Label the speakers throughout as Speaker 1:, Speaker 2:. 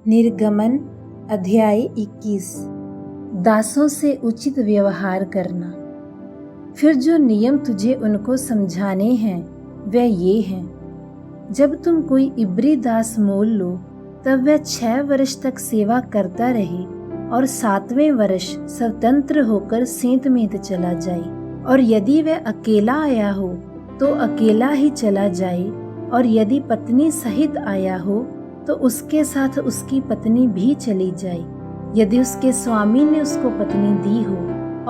Speaker 1: निर्गमन अध्याय 21। दासों से उचित व्यवहार करना। फिर जो नियम तुझे उनको समझाने हैं वह ये हैं। जब तुम कोई इब्री दास मोल लो तब वह 6 वर्ष तक सेवा करता रहे और 7वें वर्ष स्वतंत्र होकर सेंतमेंत चला जाए। और यदि वह अकेला आया हो तो अकेला ही चला जाए, और यदि पत्नी सहित आया हो तो उसके साथ उसकी पत्नी भी चली जाए। यदि उसके स्वामी ने उसको पत्नी दी हो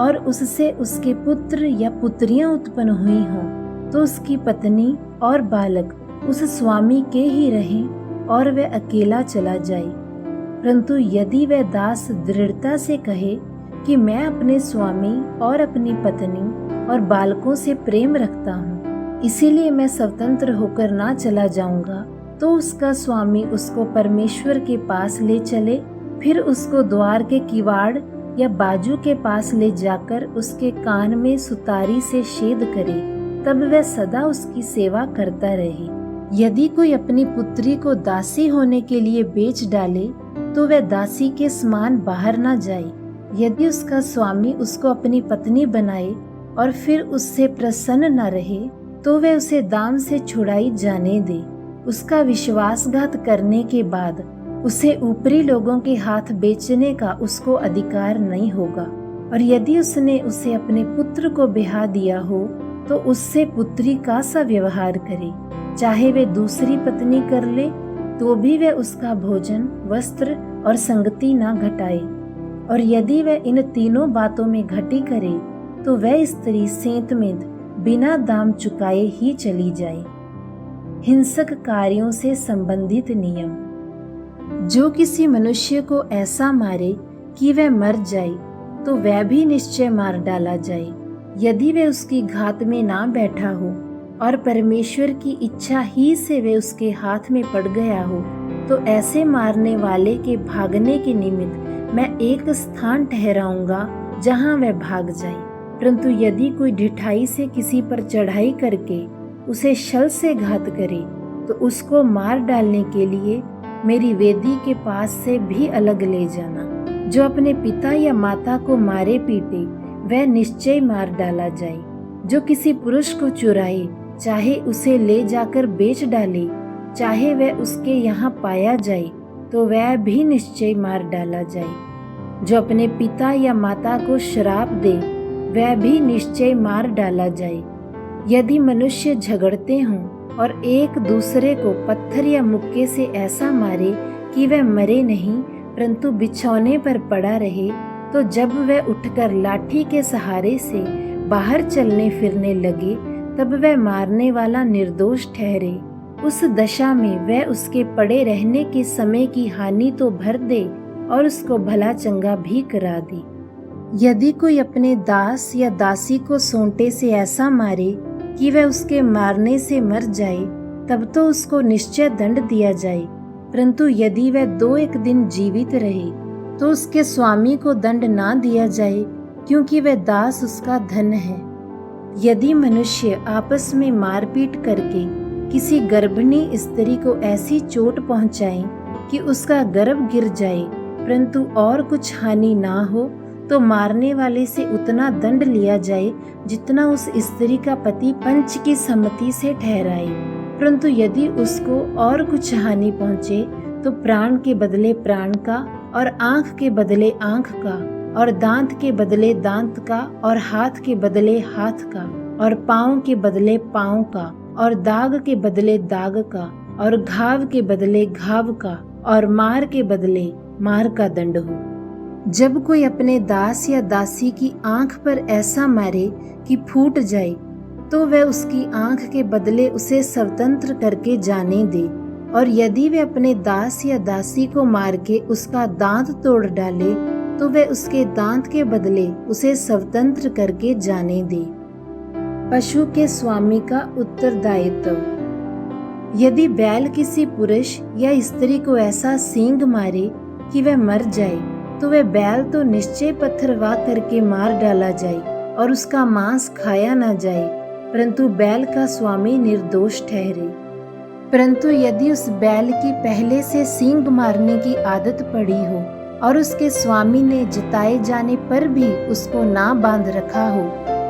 Speaker 1: और उससे उसके पुत्र या पुत्रियां उत्पन्न हुई हों तो उसकी पत्नी और बालक उस स्वामी के ही रहें और वह अकेला चला जाए। परंतु यदि वह दास दृढ़ता से कहे कि मैं अपने स्वामी और अपनी पत्नी और बालकों से प्रेम रखता हूँ, इसीलिए मैं स्वतंत्र होकर ना चला जाऊंगा, तो उसका स्वामी उसको परमेश्वर के पास ले चले, फिर उसको द्वार के किवाड़ या बाजू के पास ले जाकर उसके कान में सुतारी से छेद करे, तब वह सदा उसकी सेवा करता रहे। यदि कोई अपनी पुत्री को दासी होने के लिए बेच डाले तो वह दासी के समान बाहर ना जाए। यदि उसका स्वामी उसको अपनी पत्नी बनाए और फिर उससे प्रसन्न न रहे तो वह उसे दाम से छुड़ाई जाने दे। उसका विश्वासघात करने के बाद उसे ऊपरी लोगों के हाथ बेचने का उसको अधिकार नहीं होगा। और यदि उसने उसे अपने पुत्र को ब्याह दिया हो तो उससे पुत्री का सा व्यवहार करे, चाहे वे दूसरी पत्नी कर ले तो भी वह उसका भोजन, वस्त्र और संगति ना घटाए। और यदि वह इन तीनों बातों में घटी करे तो वह स्त्री सेंतमेंत बिना दाम चुकाए ही चली जाए। हिंसक कार्यों से संबंधित नियम। जो किसी मनुष्य को ऐसा मारे कि वह मर जाए तो वह भी निश्चय मार डाला जाए। यदि वह उसकी घात में ना बैठा हो और परमेश्वर की इच्छा ही से वह उसके हाथ में पड़ गया हो, तो ऐसे मारने वाले के भागने के निमित्त मैं एक स्थान ठहराऊंगा जहां वह भाग जाए। परंतु यदि कोई ढिठाई से किसी पर चढ़ाई करके उसे छल से घात करे तो उसको मार डालने के लिए मेरी वेदी के पास से भी अलग ले जाना। जो अपने पिता या माता को मारे पीटे वह निश्चय मार डाला जाए। जो किसी पुरुष को चुराए, चाहे उसे ले जाकर बेच डाले, चाहे वह उसके यहाँ पाया जाए, तो वह भी निश्चय मार डाला जाए। जो अपने पिता या माता को श्राप दे वह भी निश्चय मार डाला जाए। यदि मनुष्य झगड़ते हों और एक दूसरे को पत्थर या मुक्के से ऐसा मारे कि वह मरे नहीं परंतु बिछौने पर पड़ा रहे, तो जब वह उठकर लाठी के सहारे से बाहर चलने फिरने लगे तब वह मारने वाला निर्दोष ठहरे। उस दशा में वह उसके पड़े रहने के समय की हानि तो भर दे और उसको भला चंगा भी करा दे। यदि कोई अपने दास या दासी को सोंटे से ऐसा मारे कि वह उसके मारने से मर जाए, तब तो उसको निश्चय दंड दिया जाए। परंतु यदि वह 2-1 दिन जीवित रहे तो उसके स्वामी को दंड ना दिया जाए, क्योंकि वह दास उसका धन है। यदि मनुष्य आपस में मारपीट करके किसी गर्भिणी स्त्री को ऐसी चोट पहुंचाए कि उसका गर्भ गिर जाए परंतु और कुछ हानि ना हो, तो मारने वाले से उतना दंड लिया जाए जितना उस स्त्री का पति पंच की सम्मति से ठहराए। परंतु यदि उसको और कुछ हानि पहुंचे तो प्राण के बदले प्राण का, और आंख के बदले आंख का, और दांत के बदले दांत का, और हाथ के बदले हाथ का, और पांव के बदले पांव का, और दाग के बदले दाग का, और घाव के बदले घाव का, और मार के बदले मार का दंड हो। जब कोई अपने दास या दासी की आंख पर ऐसा मारे कि फूट जाए तो वह उसकी आंख के बदले उसे स्वतंत्र करके जाने दे। और यदि वह अपने दास या दासी को मार के उसका दांत तोड़ डाले तो वह उसके दांत के बदले उसे स्वतंत्र करके जाने दे। पशु के स्वामी का उत्तरदायित्व। यदि बैल किसी पुरुष या स्त्री को ऐसा सींग मारे कि वह मर जाए तो वह बैल तो निश्चय पत्थरवा करके मार डाला जाए और उसका मांस खाया न जाए, परंतु बैल का स्वामी निर्दोष ठहरे। परंतु यदि उस बैल की पहले से सींग मारने की आदत पड़ी हो और उसके स्वामी ने जताए जाने पर भी उसको ना बांध रखा हो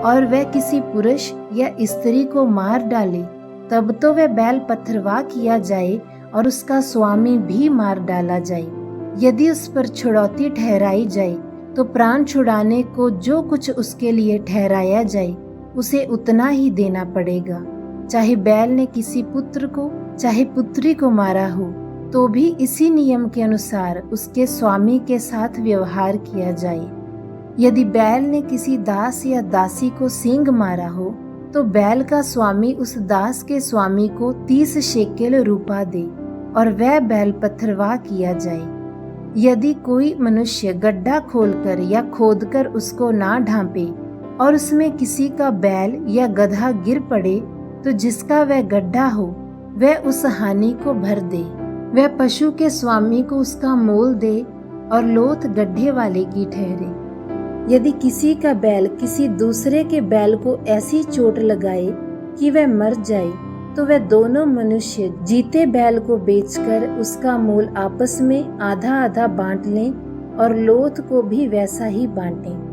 Speaker 1: और वह किसी पुरुष या स्त्री को मार डाले, तब तो वह बैल पथरवाह किया जाए और उसका स्वामी भी मार डाला जाए। यदि उस पर छुड़ौती ठहराई जाए तो प्राण छुड़ाने को जो कुछ उसके लिए ठहराया जाए उसे उतना ही देना पड़ेगा। चाहे बैल ने किसी पुत्र को चाहे पुत्री को मारा हो तो भी इसी नियम के अनुसार उसके स्वामी के साथ व्यवहार किया जाए। यदि बैल ने किसी दास या दासी को सींग मारा हो तो बैल का स्वामी उस दास के स्वामी को 30 शेकेल रूपा दे और वह बैल पथरवाह किया जाए। यदि कोई मनुष्य गड्ढा खोलकर या खोदकर उसको ना ढांपे और उसमें किसी का बैल या गधा गिर पड़े तो जिसका वह गड्ढा हो वह उस हानि को भर दे। वह पशु के स्वामी को उसका मोल दे और लोथ गड्ढे वाले की ठहरे। यदि किसी का बैल किसी दूसरे के बैल को ऐसी चोट लगाए कि वह मर जाए तो वह दोनों मनुष्य जीते बैल को बेचकर उसका मोल आपस में आधा आधा बांट लें और लोथ को भी वैसा ही बांटें।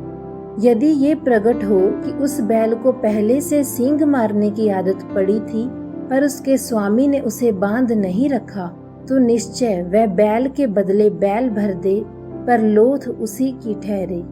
Speaker 1: यदि ये प्रकट हो कि उस बैल को पहले से सींग मारने की आदत पड़ी थी पर उसके स्वामी ने उसे बांध नहीं रखा तो निश्चय वह बैल के बदले बैल भर दे, पर लोथ उसी की ठहरे।